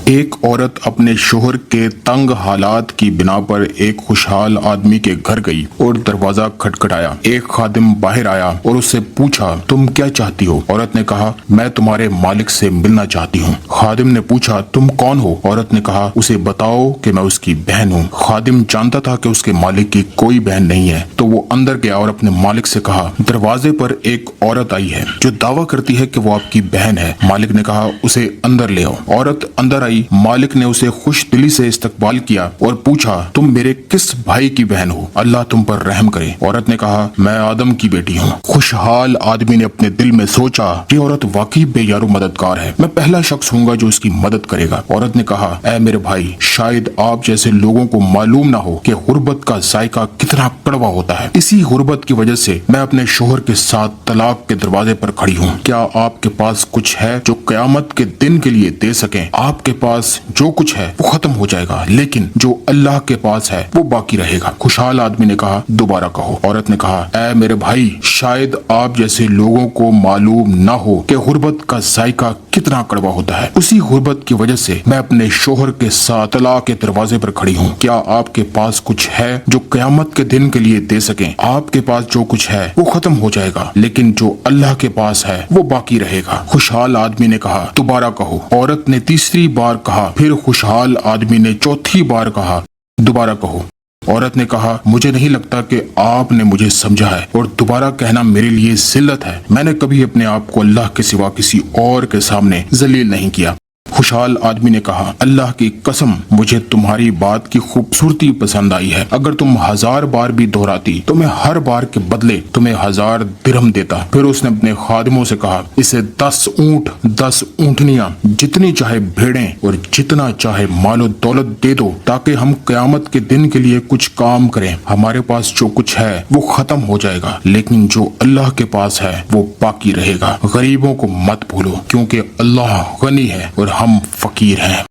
ایک عورت اپنے شوہر کے تنگ حالات کی بنا پر ایک خوشحال آدمی کے گھر گئی اور دروازہ کھٹکھٹایا۔ ایک خادم باہر آیا اور اس سے پوچھا تم کیا چاہتی ہو؟ عورت نے کہا میں تمہارے مالک سے ملنا چاہتی ہوں۔ خادم نے پوچھا تم کون ہو؟ عورت نے کہا اسے بتاؤ کہ میں اس کی بہن ہوں۔ خادم جانتا تھا کہ اس کے مالک کی کوئی بہن نہیں ہے تو وہ اندر گیا اور اپنے مالک سے کہا دروازے پر ایک عورت آئی ہے جو دعویٰ کرتی ہے کہ وہ آپ کی بہن ہے۔ مالک نے کہا اسے اندر لے آؤ۔ عورت اندر آئی۔ مالک نے اسے خوش دلی سے استقبال کیا اور پوچھا تم میرے کس بھائی کی بہن ہو؟ اللہ تم پر رحم کرے۔ عورت نے کہا میں آدم کی بیٹی ہوں۔ خوشحال آدمی نے اپنے دل میں سوچا یہ عورت واقعی بے یار و مددگار ہے، میں پہلا شخص ہوں گا جو اس کی مدد کرے گا۔ عورت نے کہا اے میرے بھائی، شاید آپ جیسے لوگوں کو معلوم نہ ہو کہ غربت کا ذائقہ کتنا کڑوا ہوتا ہے۔ اسی غربت کی وجہ سے میں اپنے شوہر کے ساتھ طلاق کے دروازے پر کھڑی ہوں۔ کیا آپ کے پاس کچھ ہے جو قیامت کے دن کے لیے دے سکیں؟ آپ کے پاس جو کچھ ہے وہ ختم ہو جائے گا لیکن جو اللہ کے پاس ہے وہ باقی رہے گا۔ خوشحال آدمی نے کہا دوبارہ کہو۔ عورت نے کہا اے میرے بھائی، شاید آپ جیسے لوگوں کو معلوم نہ ہو کہ غربت کا ذائقہ کتنا کڑوا ہوتا ہے۔ اسی غربت کی وجہ سے میں اپنے شوہر کے ساتھ طلاق کے دروازے پر کھڑی ہوں۔ کیا آپ کے پاس کچھ ہے جو قیامت کے دن کے لیے دے سکیں؟ آپ کے پاس جو کچھ ہے وہ ختم ہو جائے گا لیکن جو اللہ کے پاس ہے وہ باقی رہے گا۔ خوشحال آدمی نے کہا دوبارہ کہو۔ عورت نے تیسری بار کہا، پھر خوشحال آدمی نے چوتھی بار کہا دوبارہ کہو۔ عورت نے کہا مجھے نہیں لگتا کہ آپ نے مجھے سمجھا ہے اور دوبارہ کہنا میرے لیے ذلت ہے۔ میں نے کبھی اپنے آپ کو اللہ کے سوا کسی اور کے سامنے ذلیل نہیں کیا۔ خوشحال آدمی نے کہا اللہ کی قسم مجھے تمہاری بات کی خوبصورتی پسند آئی ہے۔ اگر تم 1000 بار بھی دہراتی تو میں ہر بار کے بدلے تمہیں 1000 درہم دیتا۔ پھر اس نے اپنے خادموں سے کہا اسے 10 اونٹ، 10 اونٹنیاں، جتنی چاہے بھیڑیں اور جتنا چاہے مال و دولت دے دو تاکہ ہم قیامت کے دن کے لیے کچھ کام کریں۔ ہمارے پاس جو کچھ ہے وہ ختم ہو جائے گا لیکن جو اللہ کے پاس ہے وہ باقی رہے گا۔ غریبوں کو مت بھولو کیونکہ اللہ غنی ہے اور ہم فقیر ہیں۔